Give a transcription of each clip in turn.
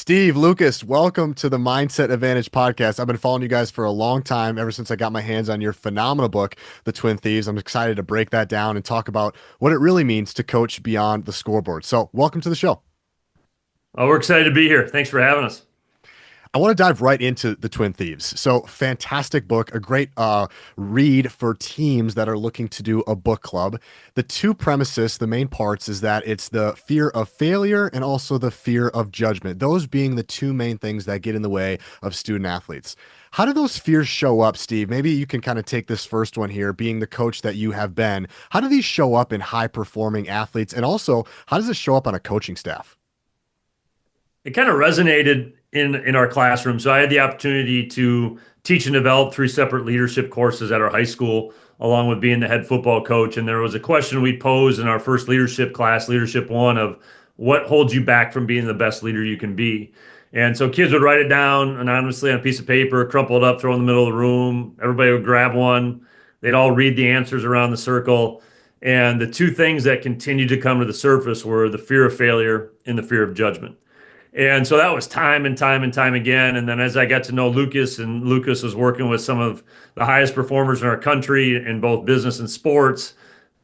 Steve, Lucas, welcome to the Mindset Advantage podcast. I've been following you guys for a long time, ever since I got my hands on your phenomenal book, The Twin Thieves. I'm excited to break that down and talk about what it really means to coach beyond the scoreboard. So, welcome to the show. Oh, we're excited to be here. Thanks for having us. I want to dive right into the Twin Thieves. So, fantastic book, a great read for teams that are looking to do a book club. The two premises, the main parts, is that it's the fear of failure and also the fear of judgment. Those being the two main things that get in the way of student athletes. How do those fears show up, Steve? Maybe you can kind of take this first one here, being the coach that you have been. How do these show up in high performing athletes? And also, how does it show up on a coaching staff? It kind of resonated in our classroom. So I had the opportunity to teach and develop three separate leadership courses at our high school, along with being the head football coach. And there was a question we posed in our first leadership class, Leadership One, of what holds you back from being the best leader you can be. And so kids would write it down anonymously on a piece of paper, crumple it up, throw it in the middle of the room. Everybody would grab one. They'd all read the answers around the circle. And the two things that continued to come to the surface were the fear of failure and the fear of judgment. And so that was time and time and time again. And then as I got to know Lucas, and Lucas was working with some of the highest performers in our country in both business and sports,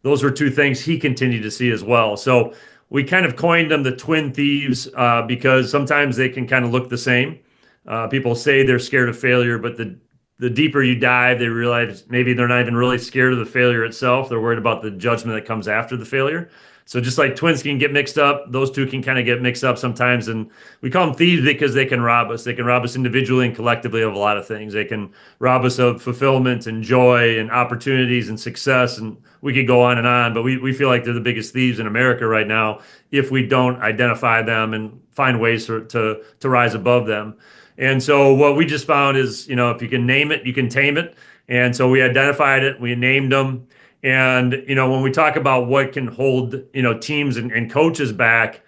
those were two things he continued to see as well. So we kind of coined them the Twin Thieves because sometimes they can kind of look the same. People say they're scared of failure, but the deeper you dive, they realize maybe they're not even really scared of the failure itself. They're worried about the judgment that comes after the failure. So just like twins can get mixed up, those two can kind of get mixed up sometimes. And we call them thieves because they can rob us. They can rob us individually and collectively of a lot of things. They can rob us of fulfillment and joy and opportunities and success. And we could go on and on, but we feel like they're the biggest thieves in America right now if we don't identify them and find ways to rise above them. And so what we just found is, if you can name it, you can tame it. And so we identified it, we named them. And, when we talk about what can hold, teams and coaches back,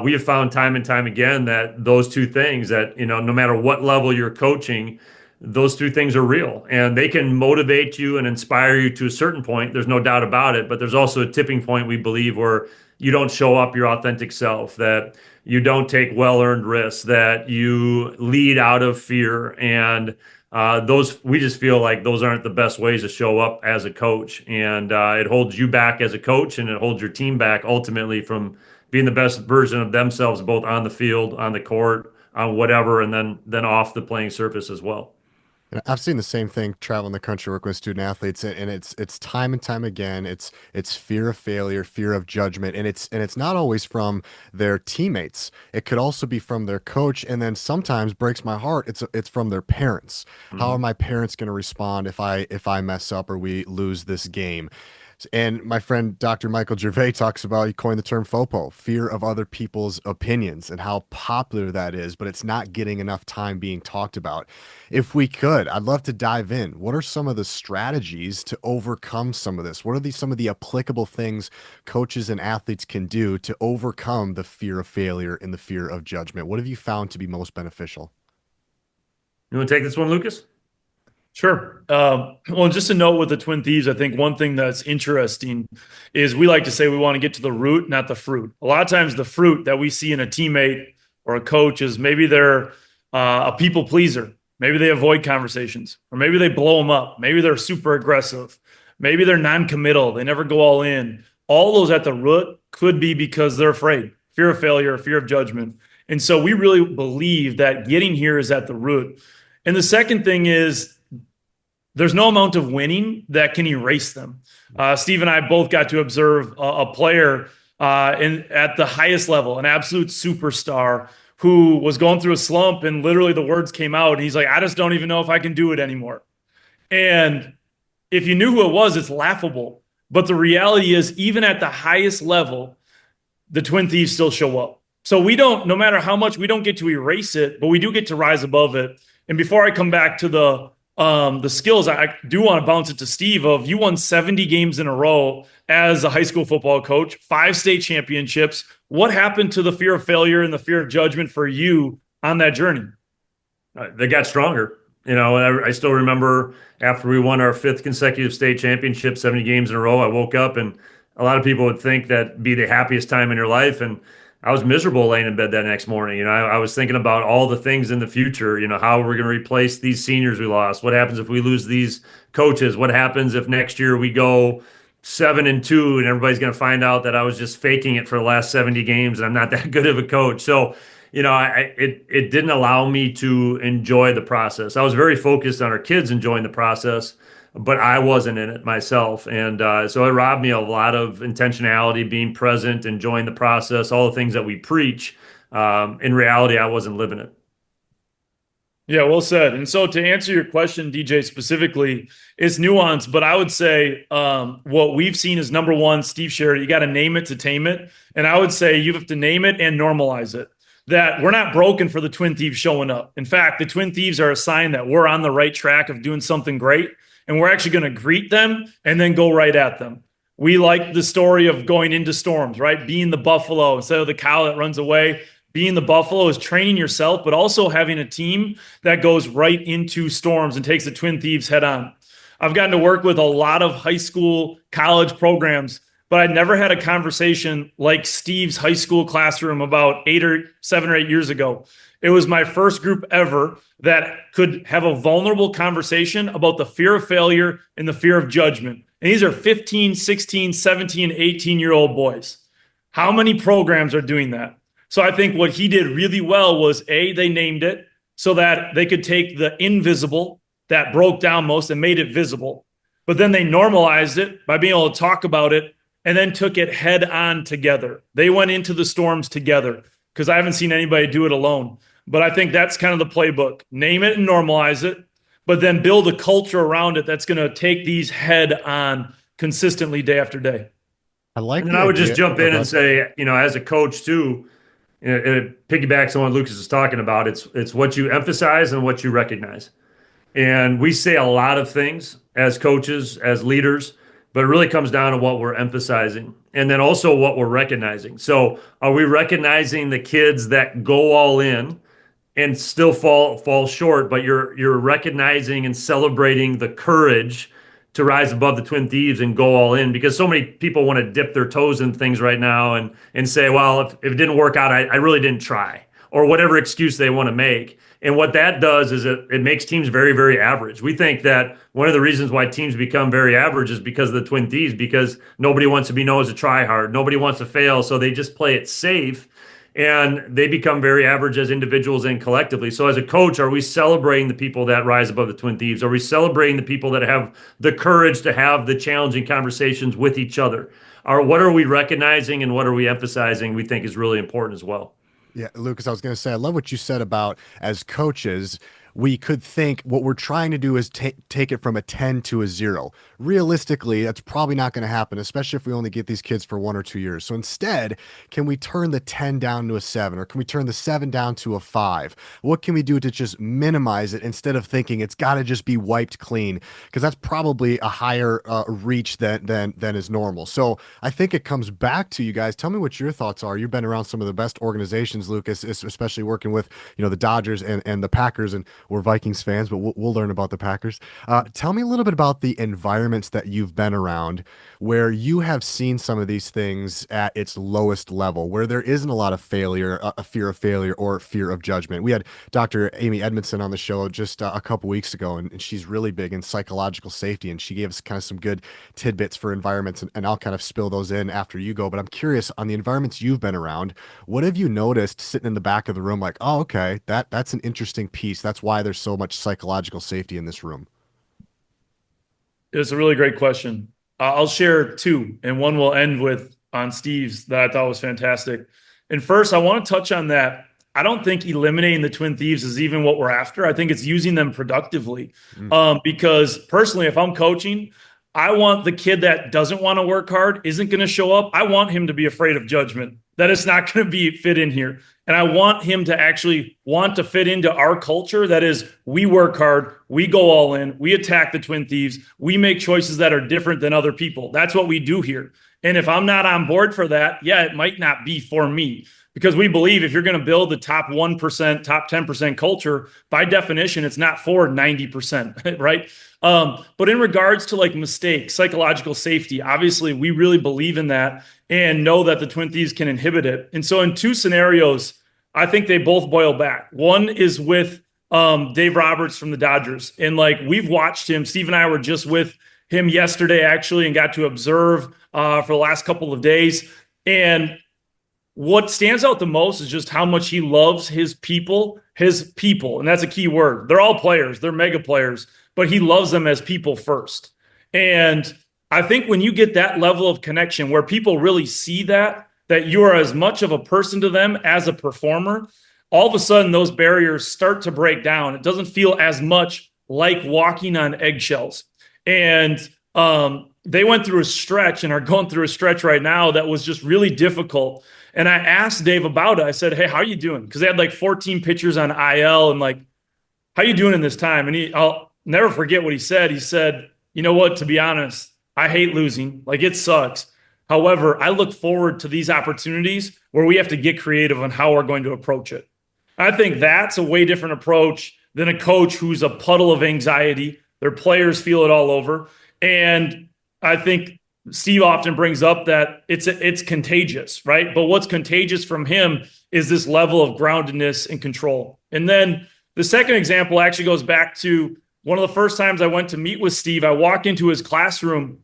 we have found time and time again that those two things that, no matter what level you're coaching, those two things are real and they can motivate you and inspire you to a certain point. There's no doubt about it. But there's also a tipping point, we believe, where you don't show up your authentic self, that you don't take well-earned risks, that you lead out of fear. And those, we just feel like those aren't the best ways to show up as a coach. And it holds you back as a coach, and it holds your team back ultimately from being the best version of themselves, both on the field, on the court, on whatever, and then off the playing surface as well. And I've seen the same thing traveling the country, working with student athletes, and it's time and time again. It's fear of failure, fear of judgment, and it's not always from their teammates. It could also be from their coach, and then sometimes breaks my heart. It's from their parents. How are Mhm. my parents going to respond if I mess up or we lose this game? And my friend Dr. Michael Gervais talks about, he coined the term FOPO, fear of other people's opinions, and how popular that is, but it's not getting enough time being talked about. If we could, I'd love to dive in. What are some of the strategies to overcome some of this? What are some of the applicable things coaches and athletes can do to overcome the fear of failure and the fear of judgment? What have you found to be most beneficial? You want to take this one, Lucas? Sure. Well, just a note with the Twin Thieves, I think one thing that's interesting is we like to say we want to get to the root, not the fruit. A lot of times the fruit that we see in a teammate or a coach is maybe they're a people pleaser. Maybe they avoid conversations, or maybe they blow them up. Maybe they're super aggressive. Maybe they're non-committal. They never go all in. All those at the root could be because they're afraid, fear of failure, fear of judgment. And so we really believe that getting here is at the root. And the second thing is, there's no amount of winning that can erase them. Steve and I both got to observe a player at the highest level, an absolute superstar who was going through a slump, and literally the words came out, and he's like, I just don't even know if I can do it anymore. And if you knew who it was, it's laughable. But the reality is, even at the highest level, the Twin Thieves still show up. So we don't, no matter how much, we don't get to erase it, but we do get to rise above it. And before I come back to the skills, I do want to bounce it to Steve of, you won 70 games in a row as a high school football coach, 5 state championships. What happened to the fear of failure and the fear of judgment for you on that journey? They got stronger. I still remember after we won our fifth consecutive state championship, 70 games in a row, I woke up and a lot of people would think that'd be the happiest time in your life. And I was miserable laying in bed that next morning. I was thinking about all the things in the future. How are we going to replace these seniors we lost? What happens if we lose these coaches? What happens if next year we go 7-2 and everybody's going to find out that I was just faking it for the last 70 games and I'm not that good of a coach? So, it didn't allow me to enjoy the process. I was very focused on our kids enjoying the process, but I wasn't in it myself. And so it robbed me of a lot of intentionality, being present, enjoying the process, all the things that we preach. In reality, I wasn't living it. Yeah, well said. And so to answer your question, DJ, specifically, it's nuanced, but I would say what we've seen is number one, Steve shared it, you got to name it to tame it. And I would say you have to name it and normalize it. That we're not broken for the Twin Thieves showing up. In fact, the Twin Thieves are a sign that we're on the right track of doing something great. And we're actually going to greet them and then go right at them. We like the story of going into storms, right? Being the buffalo instead of the cow that runs away. Being the buffalo is training yourself, but also having a team that goes right into storms and takes the Twin Thieves head on. I've gotten to work with a lot of high school, college programs, but I never had a conversation like Steve's high school classroom about 7 or 8 years ago. It was my first group ever that could have a vulnerable conversation about the fear of failure and the fear of judgment. And these are 15, 16, 17, 18-year-old boys. How many programs are doing that? So I think what he did really well was, A, they named it so that they could take the invisible that broke down most and made it visible. But then they normalized it by being able to talk about it and then took it head on together. They went into the storms together because I haven't seen anybody do it alone. But I think that's kind of the playbook. Name it and normalize it, but then build a culture around it that's going to take these head on consistently day after day. I like And then I would just jump in and say, as a coach too, it piggybacks on what Lucas is talking about. It's what you emphasize and what you recognize. And we say a lot of things as coaches, as leaders, but it really comes down to what we're emphasizing and then also what we're recognizing. So are we recognizing the kids that go all in and still fall short, but you're recognizing and celebrating the courage to rise above the Twin Thieves and go all in? Because so many people want to dip their toes in things right now and say, well, if it didn't work out, I really didn't try, or whatever excuse they want to make. And what that does is it makes teams very, very average. We think that one of the reasons why teams become very average is because of the Twin Thieves, because nobody wants to be known as a try-hard. Nobody wants to fail, so they just play it safe, and they become very average as individuals and collectively. So as a coach, are we celebrating the people that rise above the Twin Thieves? Are we celebrating the people that have the courage to have the challenging conversations with each other? What are we recognizing and what are we emphasizing we think is really important as well? Yeah, Lucas, I was going to say, I love what you said about as coaches, we could think what we're trying to do is take it from a 10 to a 0. Realistically, that's probably not going to happen, especially if we only get these kids for 1 or 2 years. So instead, can we turn the 10 down to a 7, or can we turn the 7 down to a 5? What can we do to just minimize it instead of thinking it's got to just be wiped clean? Because that's probably a higher reach than is normal. So I think it comes back to you guys. Tell me what your thoughts are. You've been around some of the best organizations, Lucas, especially working with the Dodgers and the Packers, and we're Vikings fans, but we'll learn about the Packers. Tell me a little bit about the environments that you've been around where you have seen some of these things at its lowest level, where there isn't a lot of failure, a fear of failure or fear of judgment. We had Dr. Amy Edmondson on the show just a couple weeks ago, and she's really big in psychological safety, and she gave us kind of some good tidbits for environments, and I'll kind of spill those in after you go. But I'm curious, on the environments you've been around, what have you noticed sitting in the back of the room like, oh, okay, that's an interesting piece. That's why there's so much psychological safety in this room? It's a really great question. I'll share two, and one will end with on Steve's that I thought was fantastic. And first, I want to touch on that. I don't think eliminating the Twin Thieves is even what we're after. I think it's using them productively. Because personally, if I'm coaching, I want the kid that doesn't want to work hard, isn't going to show up. I want him to be afraid of judgment, that it's not going to be fit in here. And I want him to actually want to fit into our culture. That is, we work hard, we go all in, we attack the Twin Thieves, we make choices that are different than other people. That's what we do here. And if I'm not on board for that, yeah, it might not be for me. because we believe if you're going to build the top 1%, top 10% culture, by definition, it's not for 90%, right? But in regards to like mistakes, psychological safety, obviously we really believe in that and know that the Twin Thieves can inhibit it. And so in two scenarios, I think they both boil back. One is with Dave Roberts from the Dodgers. And like we've watched him, Steve and I were just with him yesterday actually and got to observe for the last couple of days. And what stands out the most is just how much he loves his people. And that's a key word. They're all players, they're mega players, but he loves them as people first. And I think when you get that level of connection where people really see that you are as much of a person to them as a performer, all of a sudden those barriers start to break down. It doesn't feel as much like walking on eggshells. And they went through a stretch and are going through a stretch right now that was just really difficult. And I asked Dave about it. I said, hey, how are you doing? Because they had like 14 pitchers on IL and like, how you doing in this time? And I'll never forget what he said. He said, you know what, to be honest, I hate losing. Like it sucks. However, I look forward to these opportunities where we have to get creative on how we're going to approach it. I think that's a way different approach than a coach who's a puddle of anxiety. Their players feel it all over. And I think Steve often brings up that it's contagious, right? But what's contagious from him is this level of groundedness and control. And then the second example actually goes back to one of the first times I went to meet with Steve. I walked into his classroom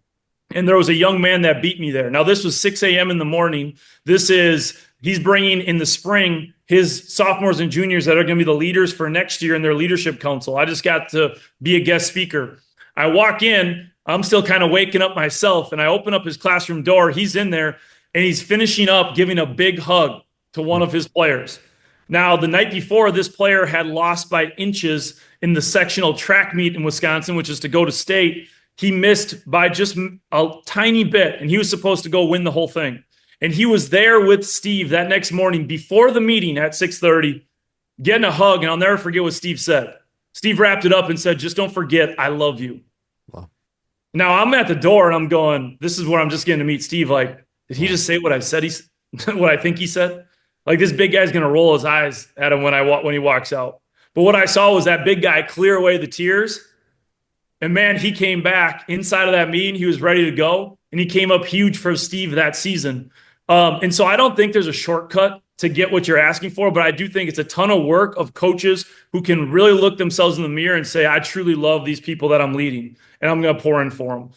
and there was a young man that beat me there. Now, this was 6 a.m. in the morning. He's bringing in the spring his sophomores and juniors that are going to be the leaders for next year in their leadership council. I just got to be a guest speaker. I walk in, I'm still kind of waking up myself, and I open up his classroom door. He's in there, and he's finishing up giving a big hug to one of his players. Now, the night before, this player had lost by inches in the sectional track meet in Wisconsin, which is to go to state. He missed by just a tiny bit, and he was supposed to go win the whole thing. And he was there with Steve that next morning before the meeting at 6:30, getting a hug, and I'll never forget what Steve said. Steve wrapped it up and said, just don't forget, I love you. Wow. Now, I'm at the door, and I'm going, this is where I'm just getting to meet Steve. Like, did he just say what I said? What I think he said? Like, this big guy's going to roll his eyes at him when he walks out. But what I saw was that big guy clear away the tears. And man, he came back inside of that meeting. He was ready to go. And he came up huge for Steve that season. And so I don't think there's a shortcut to get what you're asking for, but I do think it's a ton of work of coaches who can really look themselves in the mirror and say, I truly love these people that I'm leading, and I'm going to pour in for them.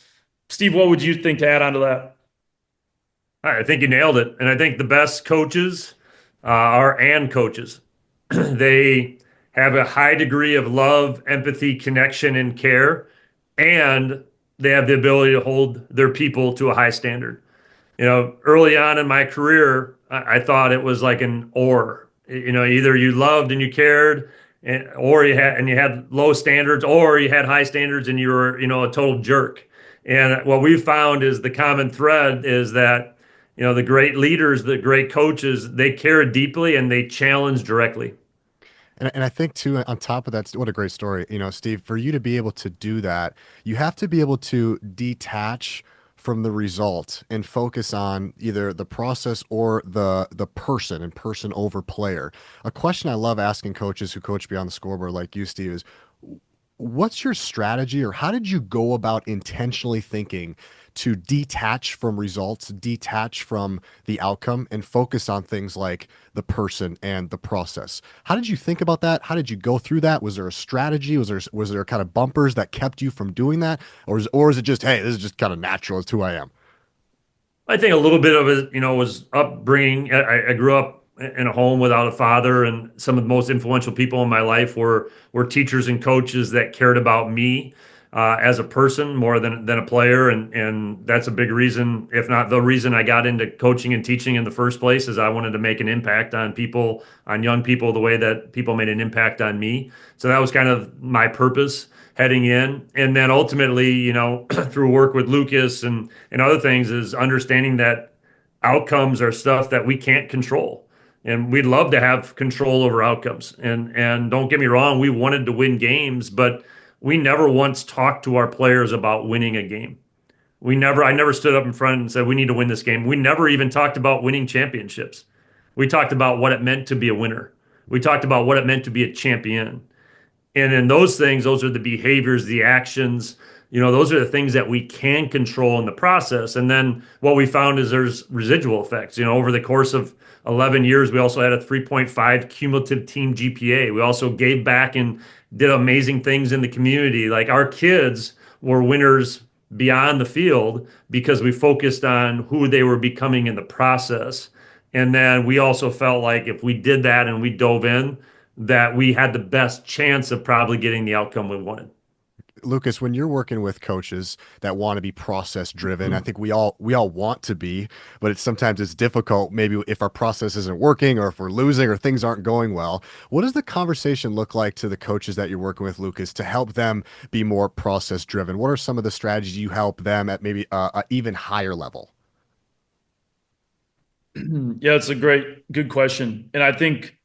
Steve, what would you think to add on to that? I think you nailed it. And I think the best coaches are coaches. They have a high degree of love, empathy, connection, and care, and they have the ability to hold their people to a high standard. Early on in my career, I thought it was like an or. Either you loved and you cared, or you had low standards, or you had high standards and you were, a total jerk. And what we've found is the common thread is that, the great leaders, the great coaches, they care deeply and they challenge directly. And I think too, on top of that, what a great story, Steve, for you to be able to do that, you have to be able to detach from the result and focus on either the process or the person, and person over player. A question I love asking coaches who coach beyond the scoreboard like you, Steve, is what's your strategy, or how did you go about intentionally thinking to detach from results, detach from the outcome, and focus on things like the person and the process? How did you think about that? How did you go through that? Was there a strategy? Was there kind of bumpers that kept you from doing that? Or is it just, hey, this is just kind of natural, it's who I am? I think a little bit of it, was upbringing. I grew up in a home without a father, and some of the most influential people in my life were teachers and coaches that cared about me as a person more than a player, and that's a big reason, if not the reason, I got into coaching and teaching in the first place. Is I wanted to make an impact on people, on young people, the way that people made an impact on me. So that was kind of my purpose heading in. And then ultimately, through work with Lucas and other things, is understanding that outcomes are stuff that we can't control. And we'd love to have control over outcomes. And don't get me wrong, we wanted to win games, but we never once talked to our players about winning a game. I never stood up in front and said, we need to win this game. We never even talked about winning championships. We talked about what it meant to be a winner. We talked about what it meant to be a champion. And in those things, those are the behaviors, the actions, those are the things that we can control in the process. And then what we found is there's residual effects. Over the course of 11 years, we also had a 3.5 cumulative team GPA. We also gave back and did amazing things in the community. Like our kids were winners beyond the field because we focused on who they were becoming in the process. And then we also felt like if we did that and we dove in, that we had the best chance of probably getting the outcome we wanted. Lucas, when you're working with coaches that want to be process driven, I think we all want to be, but sometimes it's difficult. Maybe if our process isn't working, or if we're losing, or things aren't going well. What does the conversation look like to the coaches that you're working with, Lucas, to help them be more process driven? What are some of the strategies you help them at maybe a even higher level? Yeah, it's a good question. And I think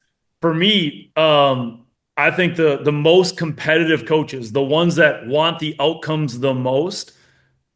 for me, I think the most competitive coaches, the ones that want the outcomes the most,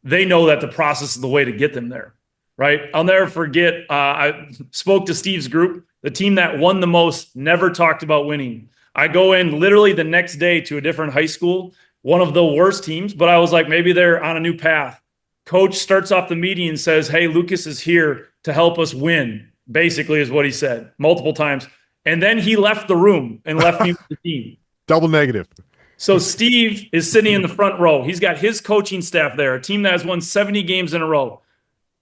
they know that the process is the way to get them there, right? I'll never forget, I spoke to Steve's group. The team that won the most never talked about winning. I go in literally the next day to a different high school, one of the worst teams, but I was like, maybe they're on a new path. Coach starts off the meeting and says, "Hey, Lucas is here to help us win," basically is what he said multiple times. And then he left the room and left me with the team. Double negative. So Steve is sitting in the front row. He's got his coaching staff there, a team that has won 70 games in a row.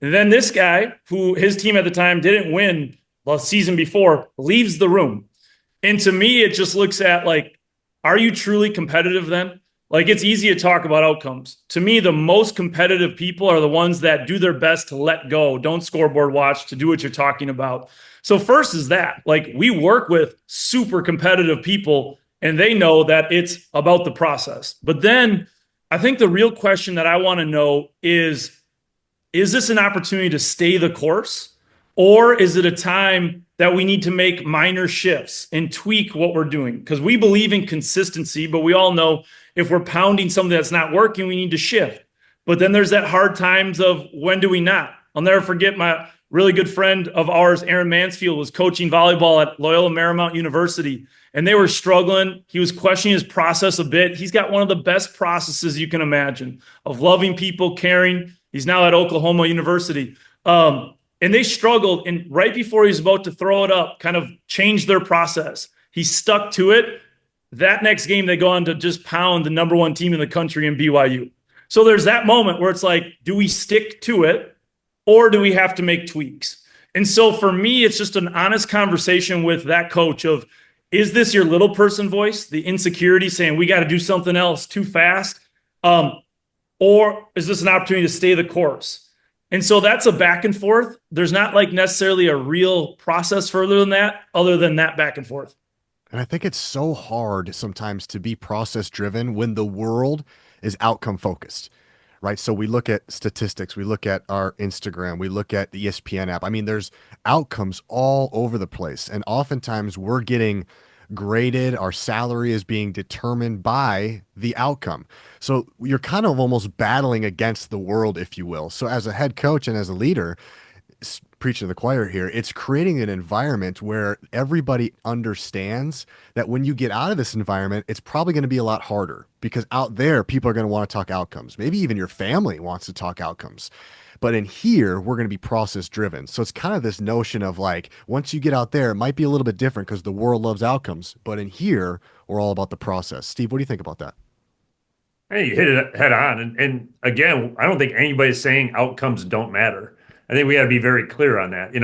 And then this guy, who his team at the time didn't win the season before, leaves the room. And to me, it just looks at like, are you truly competitive then? Like, it's easy to talk about outcomes. To me, the most competitive people are the ones that do their best to let go, don't scoreboard watch, to do what you're talking about. So first is that, like, we work with super competitive people and they know that it's about the process. But then I think the real question that I want to know is this an opportunity to stay the course? Or is it a time that we need to make minor shifts and tweak what we're doing? Because we believe in consistency, but we all know if we're pounding something that's not working, we need to shift. But then there's that hard times of when do we not? I'll never forget my really good friend of ours, Aaron Mansfield, was coaching volleyball at Loyola Marymount University, and they were struggling. He was questioning his process a bit. He's got one of the best processes you can imagine of loving people, caring. He's now at Oklahoma University. And they struggled, and right before he was about to throw it up, kind of changed their process. He stuck to it. That next game, they go on to just pound the number one team in the country in BYU. So there's that moment where it's like, do we stick to it or do we have to make tweaks? And so for me, it's just an honest conversation with that coach of, is this your little person voice, the insecurity saying we got to do something else too fast? Or is this an opportunity to stay the course? And so that's a back and forth. There's not like necessarily a real process further than that, other than that back and forth. And I think it's so hard sometimes to be process driven when the world is outcome focused, right? So we look at statistics, we look at our Instagram, we look at the ESPN app. I mean, there's outcomes all over the place. And oftentimes we're getting graded, our salary is being determined by the outcome. So you're kind of almost battling against the world, if you will. So as a head coach and as a leader, preaching to the choir here, it's creating an environment where everybody understands that when you get out of this environment, it's probably going to be a lot harder because out there, people are going to want to talk outcomes. Maybe even your family wants to talk outcomes. But in here, we're going to be process driven. So it's kind of this notion of like, once you get out there, it might be a little bit different because the world loves outcomes. But in here, we're all about the process. Steve, what do you think about that? Hey, you hit it head on. And again, I don't think anybody's saying outcomes don't matter. I think we got to be very clear on that.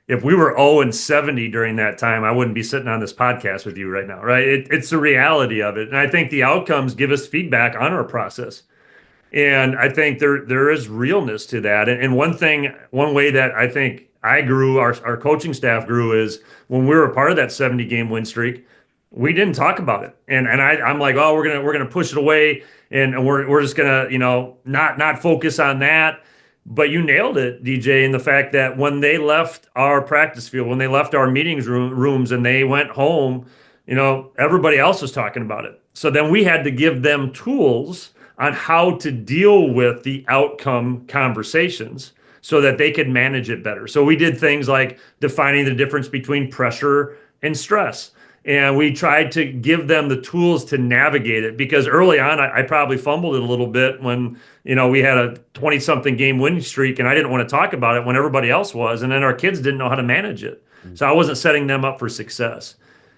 If we were 0 and 70 during that time, I wouldn't be sitting on this podcast with you right now, right? It's the reality of it. And I think the outcomes give us feedback on our process. And I think there is realness to that. And one way that I think I grew, our coaching staff grew is when we were a part of that 70-game win streak, we didn't talk about it. And I'm like, oh, we're gonna push it away and we're just gonna, not focus on that. But you nailed it, DJ, in the fact that when they left our practice field, when they left our meetings rooms and they went home, everybody else was talking about it. So then we had to give them tools on how to deal with the outcome conversations. so that they could manage it better. So we did things like defining the difference between pressure and stress. And we tried to give them the tools to navigate it, because early on, I probably fumbled it a little bit when, we had a 20 something game winning streak and I didn't want to talk about it when everybody else was. And then our kids didn't know how to manage it. So I wasn't setting them up for success.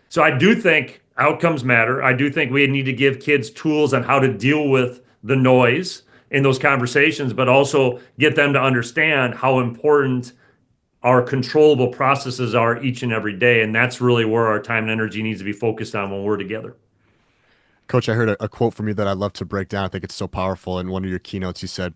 So I do think outcomes matter. I do think we need to give kids tools on how to deal with the noise in those conversations, but also get them to understand how important our controllable processes are each and every day. And that's really where our time and energy needs to be focused on when we're together. Coach, I heard a quote from you that I'd love to break down. I think it's so powerful. In one of your keynotes, you said,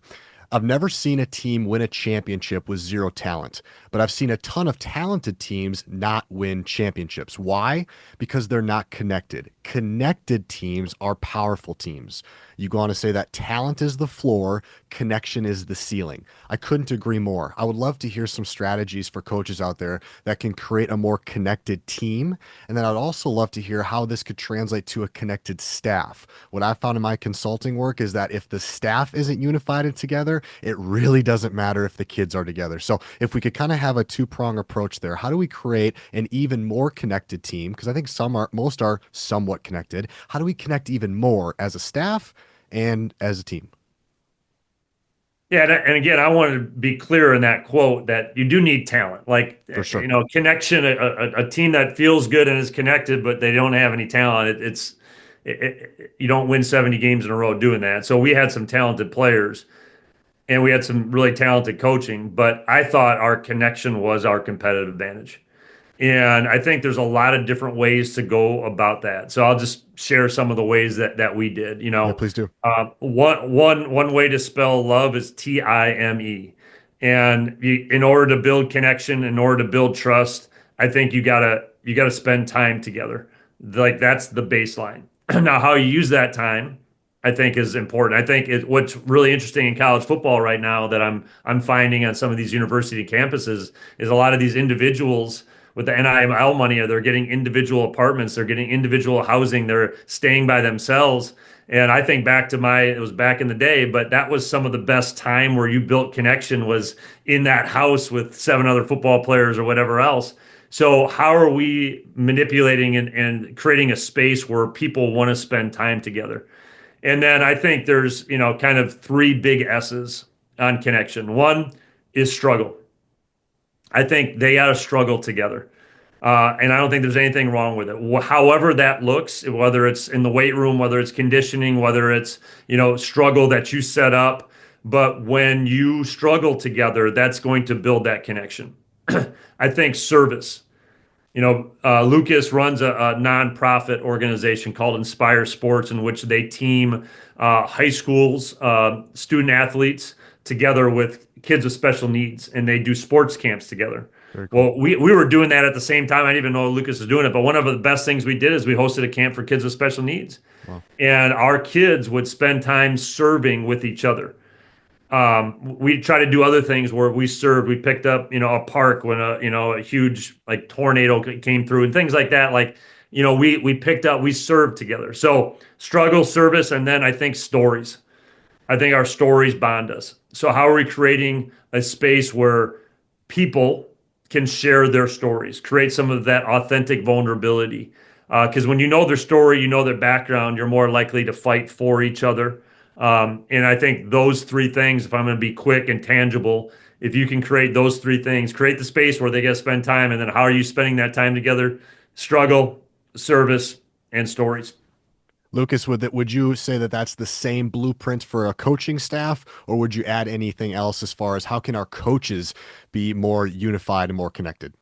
I've never seen a team win a championship with zero talent, but I've seen a ton of talented teams not win championships. Why? Because they're not connected. Connected teams are powerful teams. You go on to say that talent is the floor, connection is the ceiling. I couldn't agree more. I would love to hear some strategies for coaches out there that can create a more connected team. And then I'd also love to hear how this could translate to a connected staff. What I found in my consulting work is that if the staff isn't unified and together, it really doesn't matter if the kids are together. So if we could kind of have a two-prong approach there, how do we create an even more connected team? Because I think most are somewhat connected. How do we connect even more as a staff and as a team? Yeah, and again, I want to be clear in that quote that you do need talent. Like, For sure. Connection, a team that feels good and is connected, but they don't have any talent. You don't win 70 games in a row doing that. So we had some talented players and we had some really talented coaching, but I thought our connection was our competitive advantage. And I think there's a lot of different ways to go about that. So I'll just share some of the ways that we did. Yeah, please do. One way to spell love is Time. And in order to build connection, in order to build trust, I think you gotta spend time together. Like, that's the baseline. Now, how you use that time, I think, is important. I think what's really interesting in college football right now that I'm finding on some of these university campuses is a lot of these individuals with the NIL money, they're getting individual apartments, they're getting individual housing, they're staying by themselves. And I think it was back in the day, but that was some of the best time where you built connection, was in that house with 7 other football players or whatever else. So how are we manipulating and creating a space where people want to spend time together? And then I think there's, kind of 3 big S's on connection. One is struggle. I think they got to struggle together. And I don't think there's anything wrong with it. However that looks, whether it's in the weight room, whether it's conditioning, whether it's, struggle that you set up. But when you struggle together, that's going to build that connection. I think service. Lucas runs a nonprofit organization called Inspire Sports, in which they team high schools, student athletes together with kids with special needs, and they do sports camps together. Very cool. Well, we were doing that at the same time. I didn't even know Lucas was doing it, but one of the best things we did is we hosted a camp for kids with special needs. Wow. And our kids would spend time serving with each other. We try to do other things where we served. We picked up, a park when a huge tornado came through and things like that. We served together. So struggle, service, and then I think stories. I think our stories bond us. So how are we creating a space where people can share their stories, create some of that authentic vulnerability? Because when you know their story, you know their background, you're more likely to fight for each other. And I think those 3 things, if I'm going to be quick and tangible, if you can create those 3 things, create the space where they get to spend time, and then how are you spending that time together? Struggle, service, and stories. Lucas, would you say that that's the same blueprint for a coaching staff, or would you add anything else as far as how can our coaches be more unified and more connected?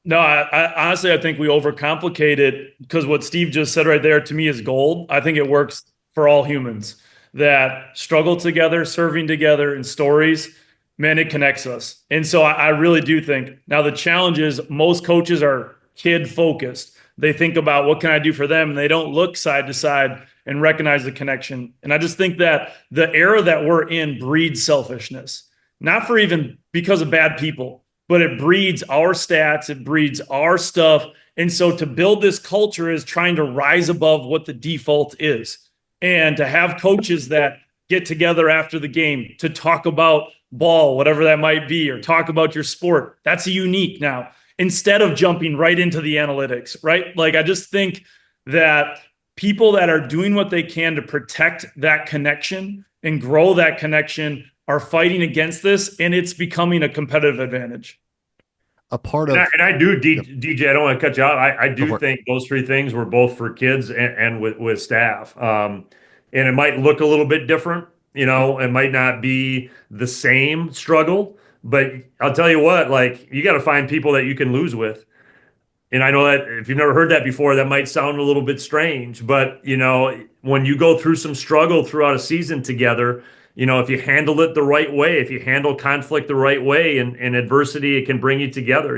No, I honestly, I think we overcomplicate it, because what Steve just said right there to me is gold. I think it works for all humans that struggle together, serving together, and stories. Man, it connects us. And so I really do think now the challenge is most coaches are kid focused. They think about what can I do for them, and they don't look side to side and recognize the connection. And I just think that the era that we're in breeds selfishness, not for even because of bad people, but it breeds our stats, it breeds our stuff. And so to build this culture is trying to rise above what the default is, and to have coaches that get together after the game to talk about ball, whatever that might be, or talk about your sport. That's unique now, instead of jumping right into the analytics, right? Like, I just think that people that are doing what they can to protect that connection and grow that connection are fighting against this, and it's becoming a competitive advantage. A part And I, of, and I do, yep, DJ, I don't want to cut you out. I go do for it. think those three things were both for kids and with staff. And it might look a little bit different, it might not be the same struggle, but I'll tell you what, like, you got to find people that you can lose with. And I know that if you've never heard that before, that might sound a little bit strange, but when you go through some struggle throughout a season together, if you handle it the right way, if you handle conflict the right way and adversity, it can bring you together.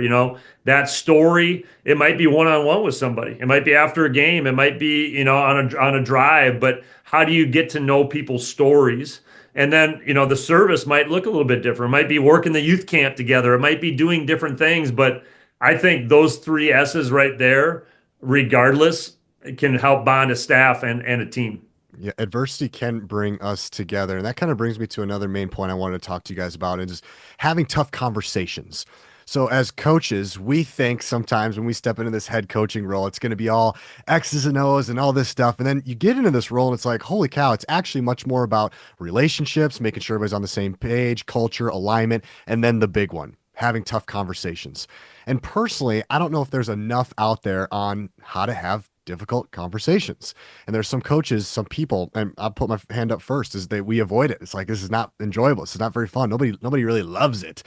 That story, it might be one-on-one with somebody. It might be after a game. It might be, on a drive, but how do you get to know people's stories? And then, the service might look a little bit different. It might be working the youth camp together. It might be doing different things, but I think those three S's right there, regardless, can help bond a staff and a team. Yeah, adversity can bring us together. And that kind of brings me to another main point I wanted to talk to you guys about, and just having tough conversations. So, as coaches, we think sometimes when we step into this head coaching role, it's going to be all X's and O's and all this stuff. And then you get into this role, and it's like, holy cow, it's actually much more about relationships, making sure everybody's on the same page, culture, alignment, and then the big one, having tough conversations. And personally, I don't know if there's enough out there on how to have difficult conversations. And there's some coaches, some people, and I'll put my hand up first, is that we avoid it. It's like, this is not enjoyable. This is not very fun. Nobody really loves it.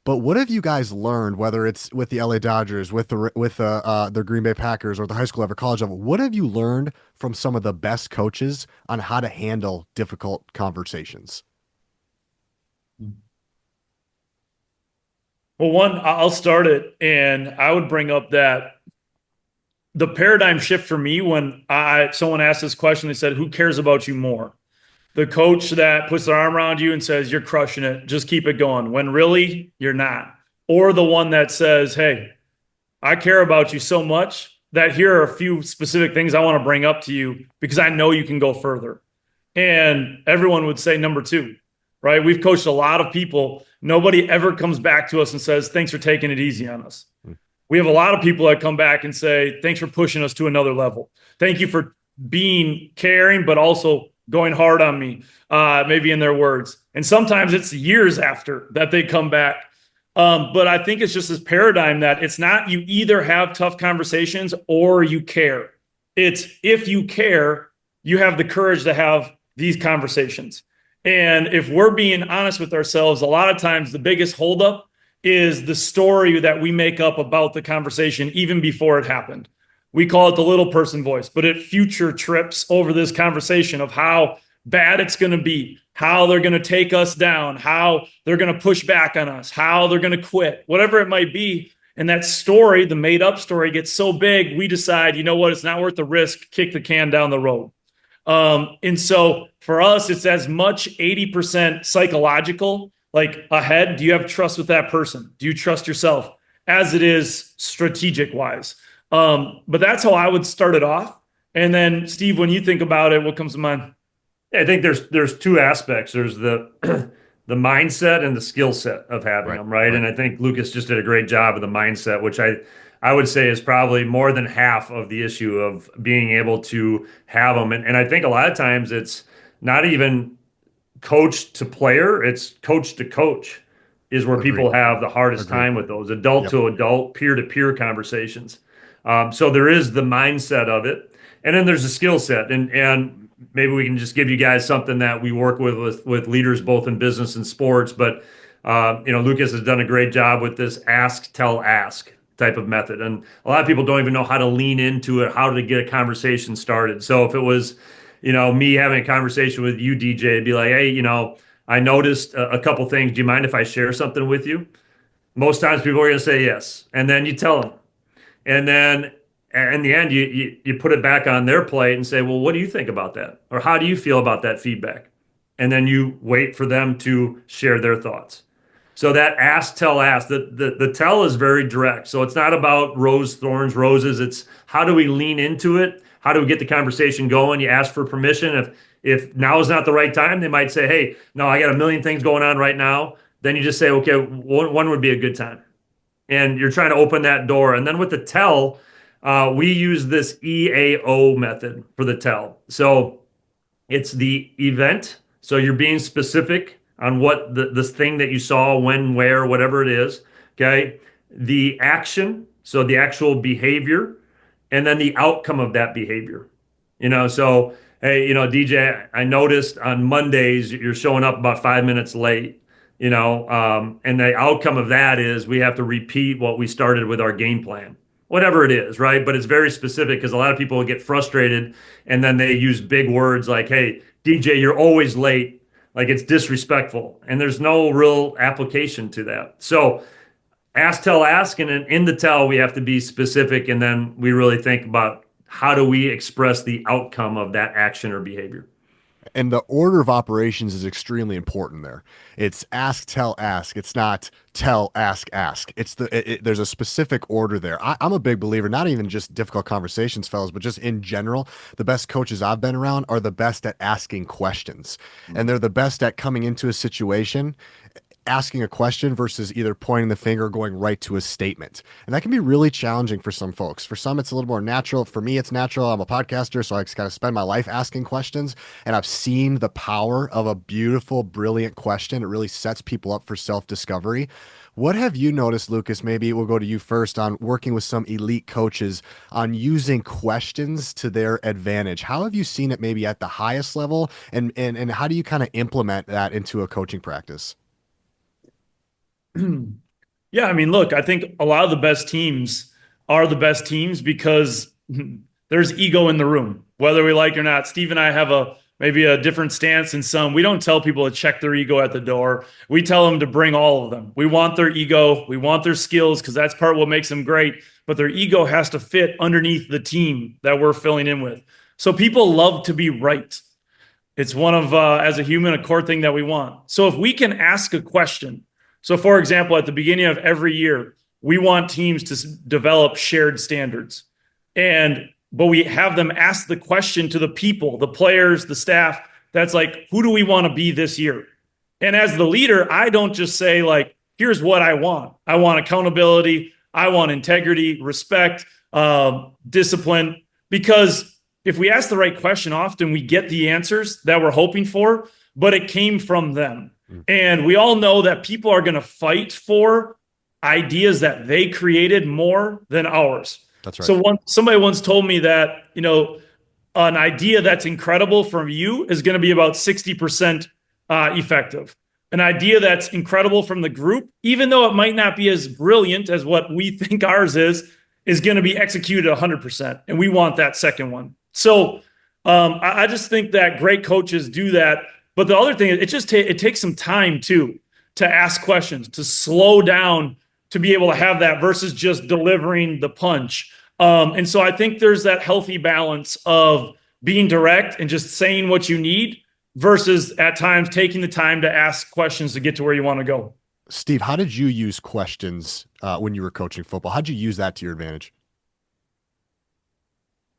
But what have you guys learned, whether it's with the LA Dodgers, with the Green Bay Packers, or the high school level, college level? What have you learned from some of the best coaches on how to handle difficult conversations? Well, one, I'll start it, and I would bring up that the paradigm shift for me when someone asked this question, they said, "Who cares about you more? The coach that puts their arm around you and says, 'You're crushing it, just keep it going,' when really you're not, or the one that says, 'Hey, I care about you so much that here are a few specific things I want to bring up to you because I know you can go further.'" And everyone would say number two, right? We've coached a lot of people. Nobody ever comes back to us and says, "Thanks for taking it easy on us." We have a lot of people that come back and say, "Thanks for pushing us to another level. Thank you for being caring, but also going hard on me," maybe in their words. And sometimes it's years after that they come back. But I think it's just this paradigm that it's not you either have tough conversations or you care. It's if you care, you have the courage to have these conversations. And if we're being honest with ourselves, a lot of times the biggest holdup is the story that we make up about the conversation even before it happened. We call it the little person voice, but it future trips over this conversation of how bad it's going to be, how they're going to take us down, how they're going to push back on us, how they're going to quit, whatever it might be. And that story, the made up story, gets so big, we decide, you know what, it's not worth the risk, kick the can down the road. And so for us, it's as much 80% psychological, like ahead, do you have trust with that person? Do you trust yourself? As it is strategic wise. But that's how I would start it off. And then, Steve, when you think about it, what comes to mind? Yeah, I think there's two aspects. There's the the mindset and the skill set of having Right, them, right? right. And I think Lucas just did a great job of the mindset, which I would say is probably more than half of the issue of being able to have them. And I think a lot of times it's not even coach to player, it's coach to coach is where Agreed. people have the hardest Agreed. time with those adult Yep. to adult, peer to peer conversations. So there is the mindset of it, and then there's a skill set, and maybe we can just give you guys something that we work with leaders both in business and sports. But Lucas has done a great job with this ask, tell, ask type of method, and a lot of people don't even know how to lean into it, how to get a conversation started. So if it was me having a conversation with you, DJ, it'd be like, hey, I noticed a couple things. Do you mind if I share something with you? Most times people are going to say yes. And then you tell them. And then in the end, you put it back on their plate and say, well, what do you think about that? Or how do you feel about that feedback? And then you wait for them to share their thoughts. So that ask, tell, ask. The tell is very direct. So it's not about rose, thorns, roses. It's how do we lean into it? How do we get the conversation going? You ask for permission. If now is not the right time, they might say, hey, no, I got a million things going on right now. then you just say, okay, one would be a good time. And you're trying to open that door. And then with the tell, we use this EAO method for the tell. So it's the event. So you're being specific on what this thing that you saw, when, where, whatever it is. Okay. The action. So the actual behavior, and then the outcome of that behavior. So, hey, DJ, I noticed on Mondays you're showing up about 5 minutes late. And the outcome of that is we have to repeat what we started with our game plan, whatever it is, right? But it's very specific because a lot of people get frustrated and then they use big words like, hey, DJ, you're always late. Like it's disrespectful. And there's no real application to that. So ask, tell, ask. And in the tell, we have to be specific. And then we really think about how do we express the outcome of that action or behavior. And the order of operations is extremely important there. It's ask, tell, ask. It's not tell, ask, ask. There's a specific order there. I'm a big believer, not even just difficult conversations, fellas, but just in general, the best coaches I've been around are the best at asking questions. And they're the best at coming into a situation, asking a question versus either pointing the finger or going right to a statement. And that can be really challenging for some folks. For some, it's a little more natural. For me, it's natural. I'm a podcaster, so I kind of spend my life asking questions. And I've seen the power of a beautiful, brilliant question. It really sets people up for self-discovery. What have you noticed, Lucas? Maybe we'll go to you first on working with some elite coaches on using questions to their advantage. How have you seen it maybe at the highest level? And how do you kind of implement that into a coaching practice? Yeah, I mean, look, I think a lot of the best teams are the best teams because there's ego in the room, whether we like it or not. Steve and I have maybe a different stance in some. We don't tell people to check their ego at the door. We tell them to bring all of them. We want their ego. We want their skills because that's part of what makes them great. But their ego has to fit underneath the team that we're filling in with. So people love to be right. It's one of, as a human, a core thing that we want. So if we can ask a question, so for example, at the beginning of every year, we want teams to develop shared standards. But we have them ask the question to the people, the players, the staff, that's like, who do we want to be this year? And as the leader, I don't just say like, here's what I want. I want accountability. I want integrity, respect, discipline. Because if we ask the right question, often we get the answers that we're hoping for, but it came from them. And we all know that people are going to fight for ideas that they created more than ours. That's right. So somebody once told me that, an idea that's incredible from you is going to be about 60% effective. An idea that's incredible from the group, even though it might not be as brilliant as what we think ours is going to be executed 100%. And we want that second one. So I just think that great coaches do that. But the other thing is it takes some time too to ask questions, to slow down, to be able to have that versus just delivering the punch. And so I think there's that healthy balance of being direct and just saying what you need versus at times taking the time to ask questions to get to where you want to go. Steve, how did you use questions when you were coaching football? How did you use that to your advantage?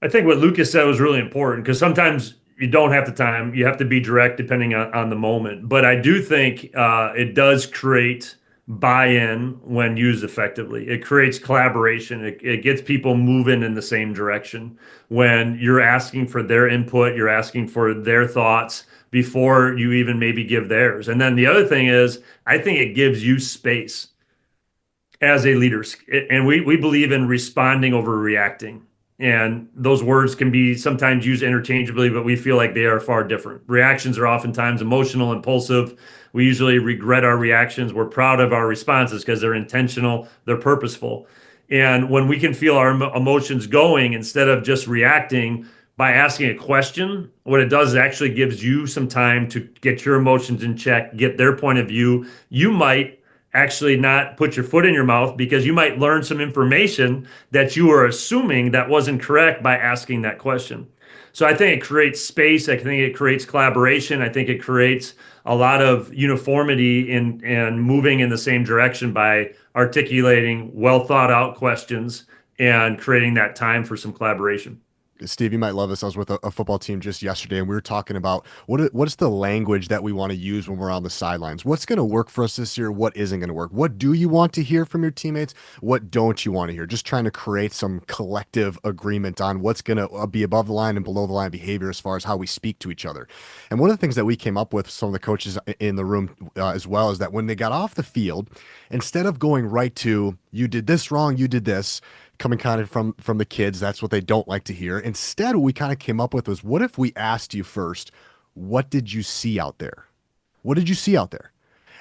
I think what Lucas said was really important because sometimes you don't have the time. You have to be direct depending on the moment. But I do think it does create buy-in when used effectively. It creates collaboration. It gets people moving in the same direction. When you're asking for their input, you're asking for their thoughts before you even maybe give theirs. And then the other thing is, I think it gives you space as a leader. And we believe in responding over reacting. And those words can be sometimes used interchangeably, but we feel like they are far different. Reactions are oftentimes emotional, impulsive. We usually regret our reactions. We're proud of our responses because they're intentional, they're purposeful. And when we can feel our emotions going instead of just reacting by asking a question, what it does is actually gives you some time to get your emotions in check, get their point of view. You might actually not put your foot in your mouth because you might learn some information that you were assuming that wasn't correct by asking that question. So I think it creates space. I think it creates collaboration. I think it creates a lot of uniformity in moving in the same direction by articulating well thought out questions and creating that time for some collaboration. Steve, you might love this. I was with a football team just yesterday, and we were talking about what is the language that we want to use when we're on the sidelines. What's going to work for us this year? What isn't going to work? What do you want to hear from your teammates? What don't you want to hear? Just trying to create some collective agreement on what's going to be above the line and below the line behavior as far as how we speak to each other. And one of the things that we came up with, some of the coaches in the room as well, is that when they got off the field, instead of going right to "you did this wrong, you did this," coming kind of from the kids, that's what they don't like to hear. Instead, what we kind of came up with was, what if we asked you first, what did you see out there? What did you see out there?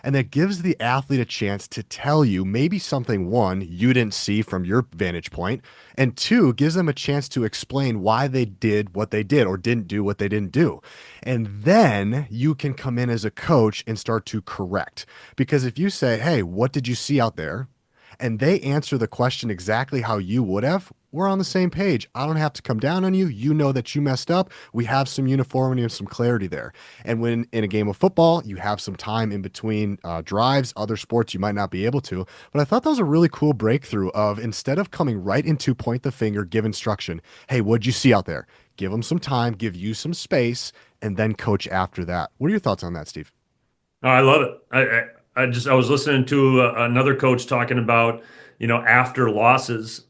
And that gives the athlete a chance to tell you maybe something, one, you didn't see from your vantage point, and two, gives them a chance to explain why they did what they did or didn't do what they didn't do. And then you can come in as a coach and start to correct. Because if you say, hey, what did you see out there? And they answer the question exactly how you would have, we're on the same page. I don't have to come down on you. You know that you messed up. We have some uniformity and some clarity there. And when in a game of football, you have some time in between drives, other sports you might not be able to. But I thought that was a really cool breakthrough of, instead of coming right into point the finger, give instruction. Hey, what'd you see out there? Give them some time, give you some space, and then coach after that. What are your thoughts on that, Steve? Oh, I love it. I was listening to another coach talking about, after losses,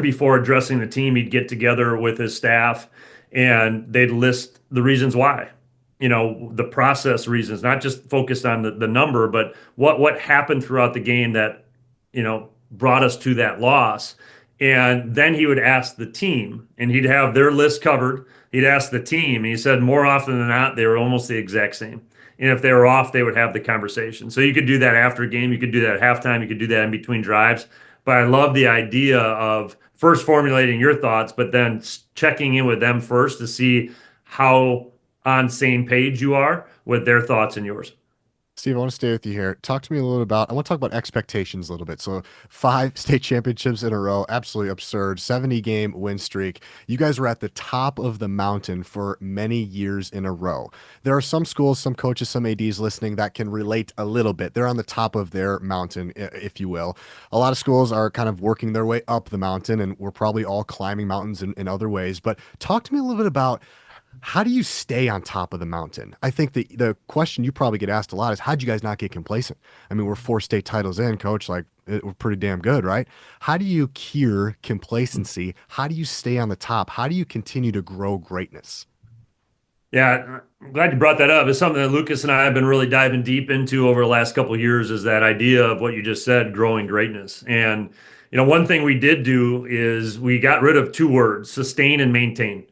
before addressing the team, he'd get together with his staff and they'd list the reasons why, the process reasons, not just focused on the number, but what happened throughout the game that, brought us to that loss. And then he would ask the team, and he'd have their list covered. He'd ask the team, and he said more often than not, they were almost the exact same. And if they were off, they would have the conversation. So you could do that after a game, you could do that at halftime, you could do that in between drives. But I love the idea of first formulating your thoughts, but then checking in with them first to see how on same page you are with their thoughts and yours. Steve, I want to stay with you here. Talk to me a little about, I want to talk about expectations a little bit. So, 5 state championships in a row, absolutely absurd. 70-game win streak. You guys were at the top of the mountain for many years in a row. There are some schools, some coaches, some ADs listening that can relate a little bit. They're on the top of their mountain, if you will. A lot of schools are kind of working their way up the mountain, and we're probably all climbing mountains in other ways. But talk to me a little bit about, how do you stay on top of the mountain? I think the question you probably get asked a lot is, how'd you guys not get complacent? I mean, we're 4 state titles in, coach, like we're pretty damn good, right? How do you cure complacency? How do you stay on the top? How do you continue to grow greatness? Yeah, I'm glad you brought that up. It's something that Lucas and I have been really diving deep into over the last couple of years, is that idea of what you just said, growing greatness. And, one thing we did do is we got rid of 2 words, sustain and maintain,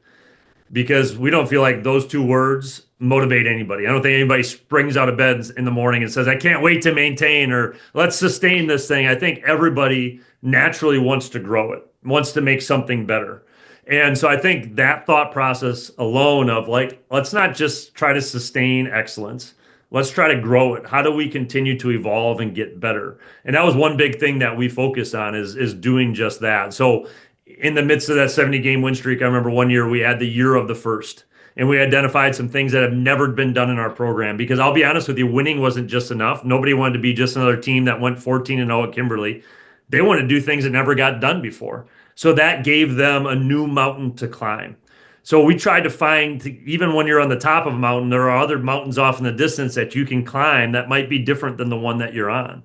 because we don't feel like those 2 words motivate anybody. I don't think anybody springs out of bed in the morning and says, I can't wait to maintain, or let's sustain this thing. I think everybody naturally wants to grow it, wants to make something better. And so I think that thought process alone of, like, let's not just try to sustain excellence. Let's try to grow it. How do we continue to evolve and get better? And that was one big thing that we focused on, is doing just that. So in the midst of that 70-game win streak, I remember one year we had the year of the first, and we identified some things that have never been done in our program. Because I'll be honest with you, winning wasn't just enough. Nobody wanted to be just another team that went 14-0 at Kimberly. They wanted to do things that never got done before. So that gave them a new mountain to climb. So we tried to find, even when you're on the top of a mountain, there are other mountains off in the distance that you can climb that might be different than the one that you're on.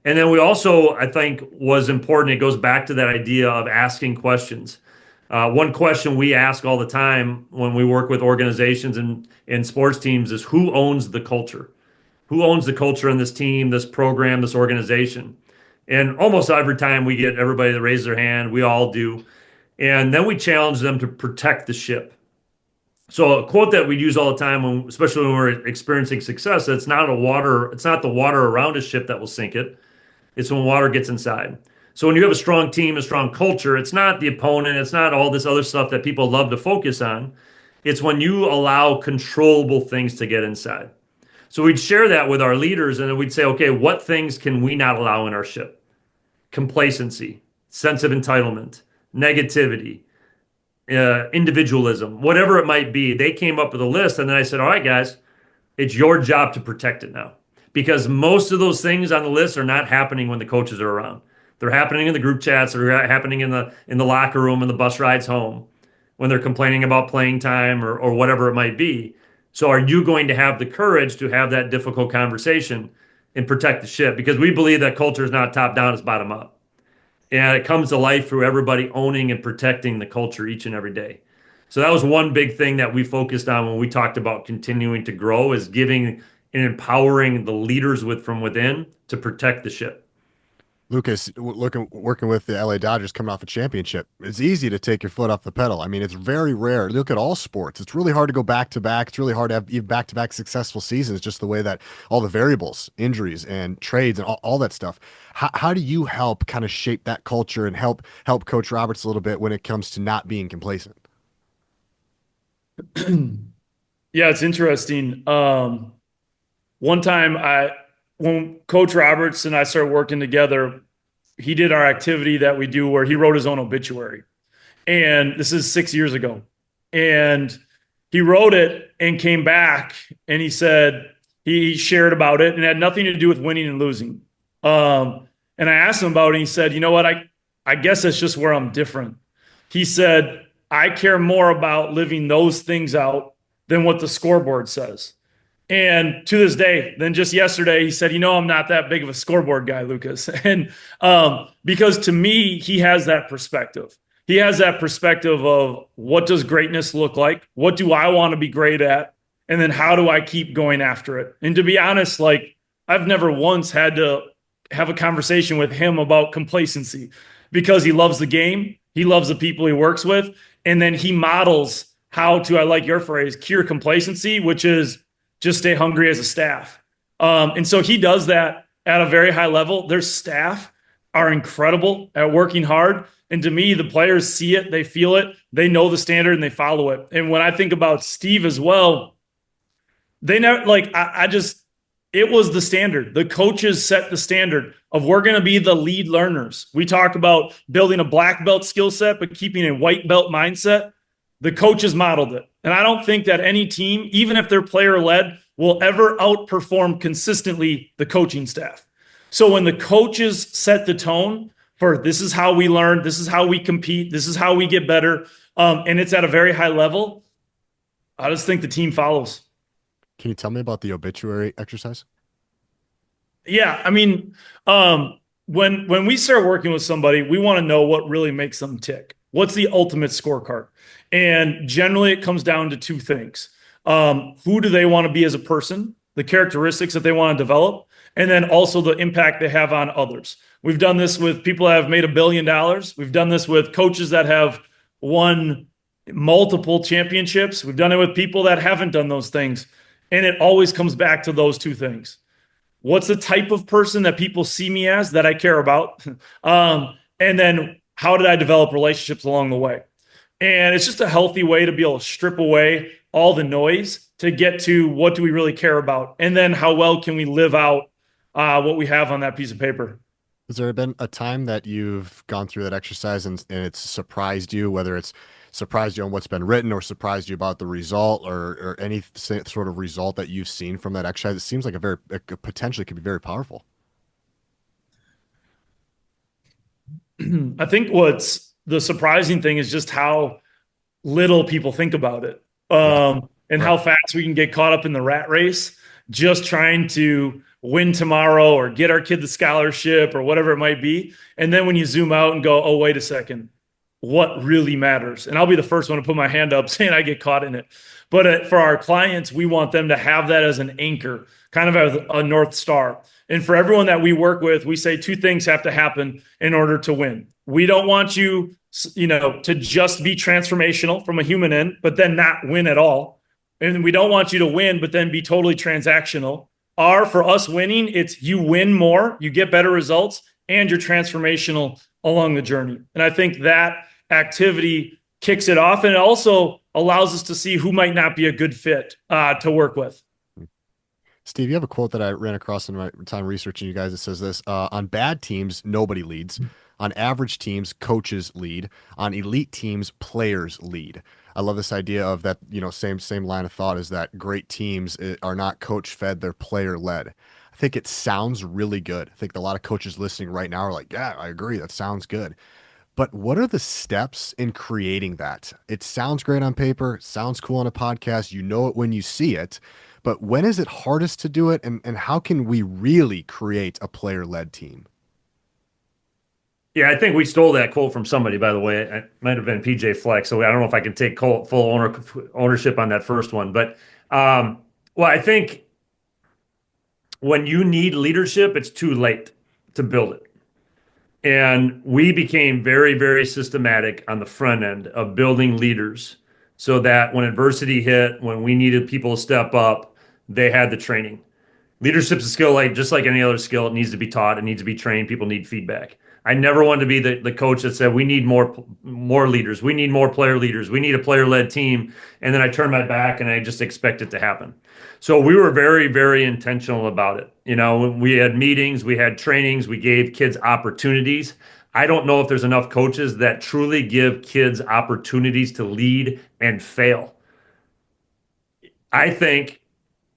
And then we also, I think, was important. It goes back to that idea of asking questions. One question we ask all the time when we work with organizations and sports teams is, who owns the culture? Who owns the culture in this team, this program, this organization? And almost every time we get everybody to raise their hand, we all do. And then we challenge them to protect the ship. So a quote that we use all the time, especially when we're experiencing success, it's not the water around a ship that will sink it. It's when water gets inside. So when you have a strong team, a strong culture, it's not the opponent, it's not all this other stuff that people love to focus on. It's when you allow controllable things to get inside. So we'd share that with our leaders, and then we'd say, okay, what things can we not allow in our ship? Complacency, sense of entitlement, negativity, individualism, whatever it might be. They came up with a list, and then I said, all right, guys, it's your job to protect it now. Because most of those things on the list are not happening when the coaches are around. They're happening in the group chats, they're happening in the locker room, in the bus rides home. when they're complaining about playing time or whatever it might be. So are you going to have the courage to have that difficult conversation and protect the ship? Because we believe that culture is not top down, it's bottom up. And it comes to life through everybody owning and protecting the culture each and every day. So that was one big thing that we focused on when we talked about continuing to grow is giving and empowering the leaders from within to protect the ship. Lucas, working with the LA Dodgers coming off a championship, it's easy to take your foot off the pedal. I mean, it's very rare. Look at all sports. It's really hard to go back to back. It's really hard to have even back to back successful seasons, just the way that all the variables, injuries and trades and all that stuff. How do you help kind of shape that culture and help Coach Roberts a little bit when it comes to not being complacent? Yeah, it's interesting. One time when Coach Roberts and I started working together, he did our activity that we do where he wrote his own obituary. And this is 6 years ago. And he wrote it and came back and he said, he shared about it and it had nothing to do with winning and losing. And I asked him about it and he said, you know what? I guess that's just where I'm different. He said, I care more about living those things out than what the scoreboard says. And to this day, then just yesterday, he said, I'm not that big of a scoreboard guy, Lucas. And because to me, he has that perspective. He has that perspective of what does greatness look like? What do I want to be great at? And then how do I keep going after it? And to be honest, like I've never once had to have a conversation with him about complacency because he loves the game. He loves the people he works with. And then he models how to, I like your phrase, cure complacency, which is just stay hungry as a staff. And so he does that at a very high level. Their staff are incredible at working hard. And to me, the players see it, they feel it, they know the standard and they follow it. And when I think about Steve as well, they never it was the standard. The coaches set the standard of we're going to be the lead learners. We talk about building a black belt skill set, but keeping a white belt mindset. The coaches modeled it. And I don't think that any team, even if they're player led, will ever outperform consistently the coaching staff. So when the coaches set the tone for this is how we learn, this is how we compete, this is how we get better, and it's at a very high level, I just think the team follows. Can you tell me about the obituary exercise? Yeah, I mean, when we start working with somebody, we want to know what really makes them tick. What's the ultimate scorecard? And generally, it comes down to two things. Who do they want to be as a person, the characteristics that they want to develop, and then also the impact they have on others. We've done this with people that have made $1 billion. We've done this with coaches that have won multiple championships. We've done it with people that haven't done those things. And it always comes back to those two things. What's the type of person that people see me as that I care about? And then how did I develop relationships along the way? And it's just a healthy way to be able to strip away all the noise to get to what do we really care about? And then how well can we live out what we have on that piece of paper? Has there been a time that you've gone through that exercise and it's surprised you, whether it's surprised you on what's been written or surprised you about the result or any sort of result that you've seen from that exercise? It seems like it potentially could be very powerful. I think what's the surprising thing is just how little people think about it. And Right. how fast we can get caught up in the rat race, just trying to win tomorrow or get our kid the scholarship or whatever it might be. And then when you zoom out and go, oh, wait a second, what really matters? And I'll be the first one to put my hand up saying I get caught in it. But for our clients, we want them to have that as an anchor, kind of as a North Star. And for everyone that we work with, we say two things have to happen in order to win. We don't want you, to just be transformational from a human end, but then not win at all. And we don't want you to win, but then be totally transactional. For us winning, it's you win more, you get better results, and you're transformational along the journey. And I think that activity kicks it off, and it also allows us to see who might not be a good fit to work with. Steve, you have a quote that I ran across in my time researching you guys. It says this, on bad teams, nobody leads. On average teams, coaches lead. On elite teams, players lead. I love this idea of that, same line of thought is that great teams are not coach fed, they're player led. I think it sounds really good. I think a lot of coaches listening right now are like, yeah, I agree. That sounds good. But what are the steps in creating that? It sounds great on paper, sounds cool on a podcast. You know it when you see it. But when is it hardest to do it? And how can we really create a player led team? Yeah, I think we stole that quote from somebody, by the way. It might have been PJ Fleck. So I don't know if I can take ownership on that first one. But well, I think when you need leadership, it's too late to build it. And we became very, very systematic on the front end of building leaders so that when adversity hit, when we needed people to step up, they had the training. Leadership's a skill like just like any other skill. It needs to be taught. It needs to be trained. People need feedback. I never wanted to be the coach that said we need more leaders. We need more player leaders. We need a player led team. And then I turned my back and I just expect it to happen. So we were very, very intentional about it. You know, we had meetings, we had trainings, we gave kids opportunities. I don't know if there's enough coaches that truly give kids opportunities to lead and fail. I think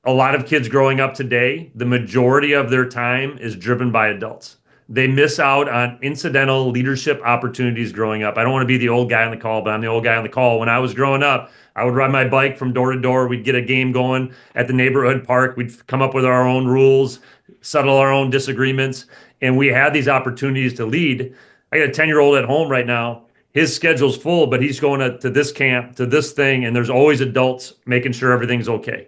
a lot of kids growing up today, the majority of their time is driven by adults. They miss out on incidental leadership opportunities growing up. I don't want to be the old guy on the call, but I'm the old guy on the call. When I was growing up, I would ride my bike from door to door. We'd get a game going at the neighborhood park. We'd come up with our own rules, settle our own disagreements, and we had these opportunities to lead. I got a 10-year-old at home right now. His schedule's full, but he's going to this camp, to this thing, and there's always adults making sure everything's okay.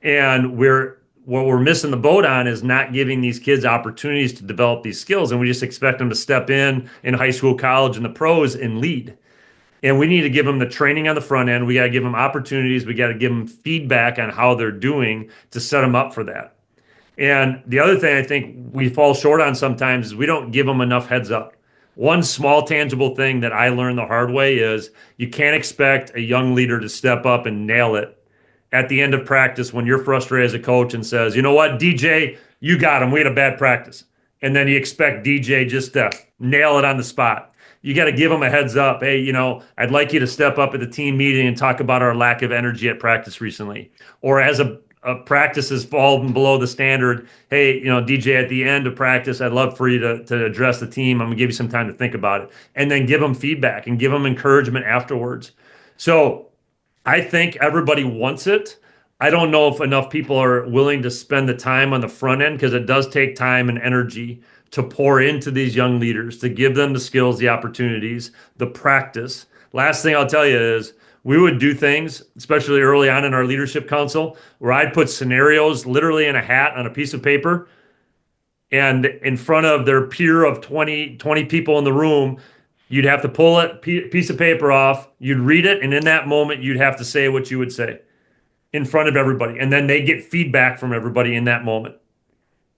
And what we're missing the boat on is not giving these kids opportunities to develop these skills. And we just expect them to step in high school, college, and the pros and lead. And we need to give them the training on the front end. We got to give them opportunities. We got to give them feedback on how they're doing to set them up for that. And the other thing I think we fall short on sometimes is we don't give them enough heads up. One small tangible thing that I learned the hard way is you can't expect a young leader to step up and nail it at the end of practice when you're frustrated as a coach and says, you know what, DJ, you got him. We had a bad practice. And then you expect DJ just to nail it on the spot. You got to give them a heads up. Hey, you know, I'd like you to step up at the team meeting and talk about our lack of energy at practice recently. Or as a practice has fallen below the standard, hey, you know, DJ, at the end of practice, I'd love for you to address the team. I'm going to give you some time to think about it. And then give them feedback and give them encouragement afterwards. So I think everybody wants it. I don't know if enough people are willing to spend the time on the front end because it does take time and energy to pour into these young leaders, to give them the skills, the opportunities, the practice. Last thing I'll tell you is we would do things, especially early on in our leadership council, where I'd put scenarios literally in a hat on a piece of paper and in front of their peer of 20 people in the room. You'd have to pull a piece of paper off, you'd read it, and in that moment, you'd have to say what you would say in front of everybody. And then they get feedback from everybody in that moment.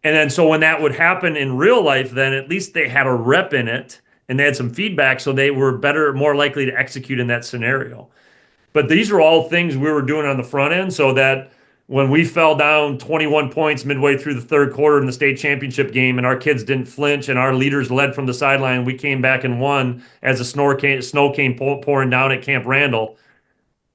And then so when that would happen in real life, then at least they had a rep in it and they had some feedback, so they were better, more likely to execute in that scenario. But these are all things we were doing on the front end so that when we fell down 21 points midway through the third quarter in the state championship game and our kids didn't flinch and our leaders led from the sideline, we came back and won as the snow came pouring down at Camp Randall.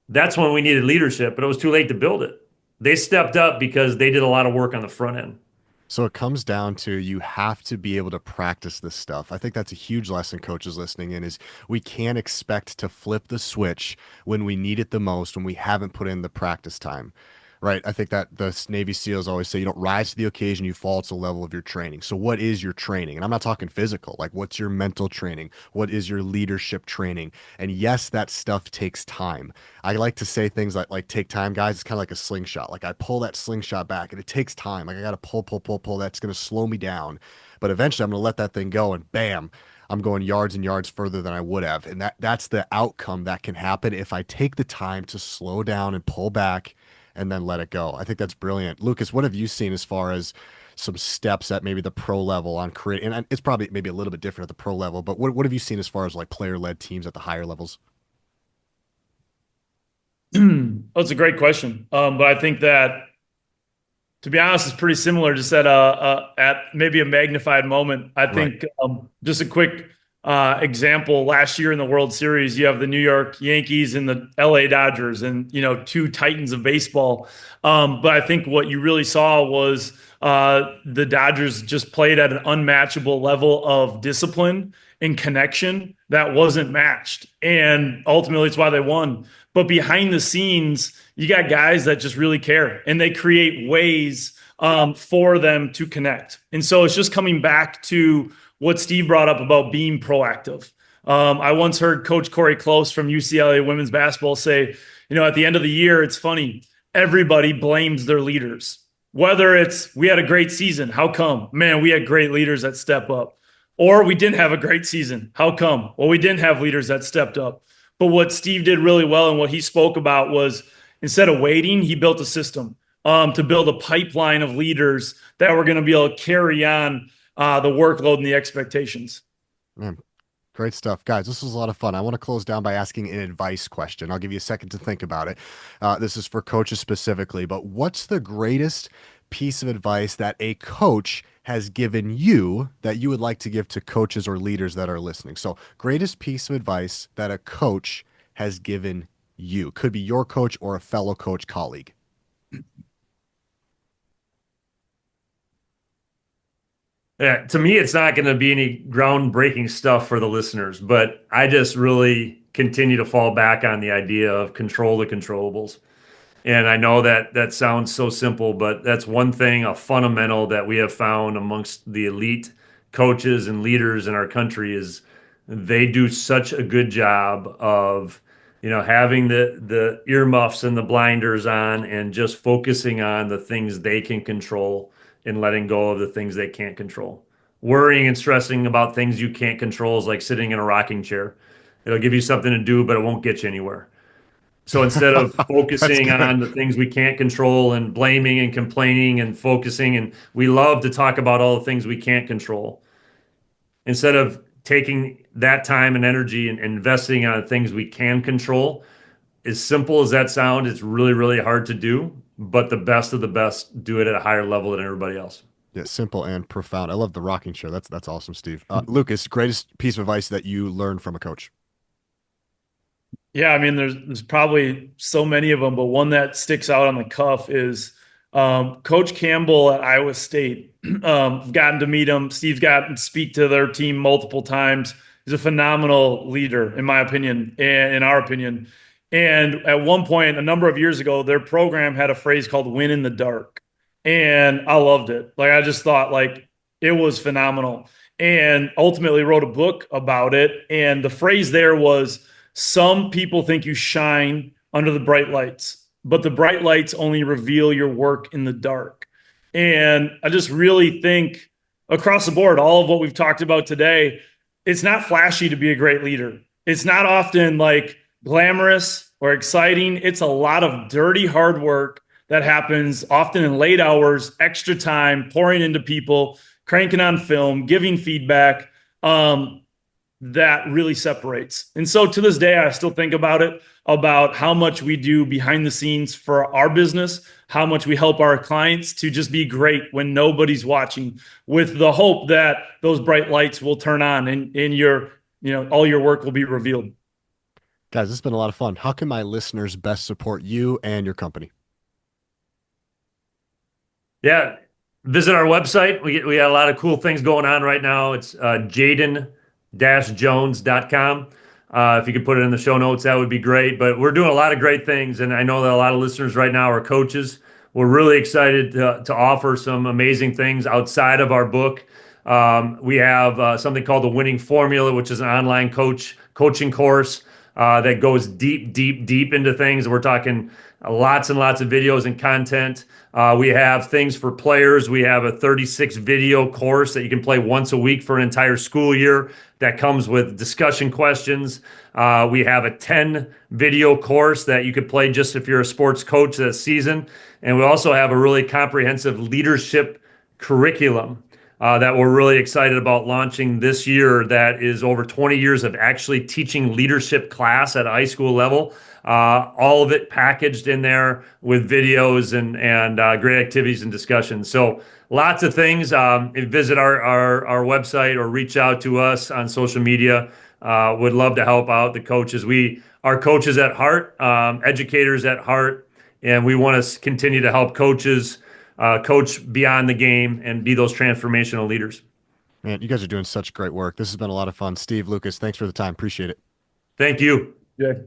That's when we needed leadership, but it was too late to build it. They stepped up because they did a lot of work on the front end. So it comes down to you have to be able to practice this stuff. I think that's a huge lesson coaches listening in is we can't expect to flip the switch when we need it the most when we haven't put in the practice time. Right. I think that the Navy SEALs always say you don't rise to the occasion, you fall to the level of your training. So what is your training? And I'm not talking physical, like what's your mental training? What is your leadership training? And yes, that stuff takes time. I like to say things like take time, guys. It's kind of like a slingshot. Like I pull that slingshot back and it takes time. Like I got to pull. That's going to slow me down. But eventually I'm going to let that thing go and bam, I'm going yards and yards further than I would have. And that's the outcome that can happen if I take the time to slow down and pull back and then let it go. I think that's brilliant. Lucas, what have you seen as far as some steps at maybe the pro level on creating, and it's probably maybe a little bit different at the pro level, but what have you seen as far as like player-led teams at the higher levels? Oh, it's a great question. But I think that, to be honest, it's pretty similar, just at maybe a magnified moment. I think just a quick example, last year in the World Series, you have the New York Yankees and the LA Dodgers and, you know, two titans of baseball. But I think what you really saw was the Dodgers just played at an unmatchable level of discipline and connection that wasn't matched. And ultimately, it's why they won. But behind the scenes, you got guys that just really care and they create ways for them to connect. And so it's just coming back to what Steve brought up about being proactive. I once heard Coach Corey Close from UCLA women's basketball say, at the end of the year, it's funny, everybody blames their leaders. Whether it's we had a great season, how come? Man, we had great leaders that step up. Or we didn't have a great season. How come? Well, we didn't have leaders that stepped up. But what Steve did really well and what he spoke about was instead of waiting, he built a system to build a pipeline of leaders that were going to be able to carry on the workload and the expectations. Man, great stuff. Guys, this was a lot of fun. I want to close down by asking an advice question. I'll give you a second to think about it. This is for coaches specifically, but what's the greatest piece of advice that a coach has given you that you would like to give to coaches or leaders that are listening? So, greatest piece of advice that a coach has given you. Could be your coach or a fellow coach colleague. Yeah, to me, it's not going to be any groundbreaking stuff for the listeners, but I just really continue to fall back on the idea of control the controllables. And I know that that sounds so simple, but that's one thing, a fundamental that we have found amongst the elite coaches and leaders in our country is they do such a good job of, having the earmuffs and the blinders on and just focusing on the things they can control and letting go of the things they can't control. Worrying and stressing about things you can't control is like sitting in a rocking chair. It'll give you something to do, but it won't get you anywhere. So instead of That's focusing good. on the things we can't control and blaming and complaining and focusing, and we love to talk about all the things we can't control, instead of taking that time and energy and investing on things we can control, as simple as that sounds, it's really, really hard to do, but the best of the best do it at a higher level than everybody else. Yeah, simple and profound. I love the rocking chair. That's awesome, Steve. Lucas, greatest piece of advice that you learned from a coach. Yeah, I mean, there's probably so many of them, but one that sticks out on the cuff is Coach Campbell at Iowa State. I've gotten to meet him. Steve's gotten to speak to their team multiple times. He's a phenomenal leader, in my opinion, and in our opinion. And at one point, a number of years ago, their program had a phrase called "win in the dark," and I loved it. Like I just thought, like it was phenomenal. And ultimately, wrote a book about it. And the phrase there was, "Some people think you shine under the bright lights, but the bright lights only reveal your work in the dark." And I just really think across the board, all of what we've talked about today, it's not flashy to be a great leader. It's not often like glamorous or exciting. It's a lot of dirty hard work that happens often in late hours, extra time, pouring into people, cranking on film, giving feedback. That really separates. And so to this day, I still think about it, about how much we do behind the scenes for our business, how much we help our clients to just be great when nobody's watching, with the hope that those bright lights will turn on and all your work will be revealed. Guys, this has been a lot of fun. How can my listeners best support you and your company? Yeah, visit our website. We got a lot of cool things going on right now. It's Jadin-Jones.com. If you could put it in the show notes, that would be great. But we're doing a lot of great things, and I know that a lot of listeners right now are coaches. We're really excited to offer some amazing things outside of our book. We have something called the Winning Formula, which is an online coaching course that goes deep, deep, deep into things. We're talking lots and lots of videos and content. We have things for players. We have a 36 video course that you can play once a week for an entire school year that comes with discussion questions. We have a 10 video course that you could play just if you're a sports coach this season. And we also have a really comprehensive leadership curriculum that we're really excited about launching this year, that is over 20 years of actually teaching leadership class at a high school level. All of it packaged in there with videos and great activities and discussions. So lots of things. Visit our website or reach out to us on social media. Would love to help out the coaches. We are coaches at heart, educators at heart, and we want to continue to help coaches coach beyond the game and be those transformational leaders. Man, you guys are doing such great work. This has been a lot of fun. Steve, Lucas, thanks for the time. Appreciate it. Thank you. Yeah.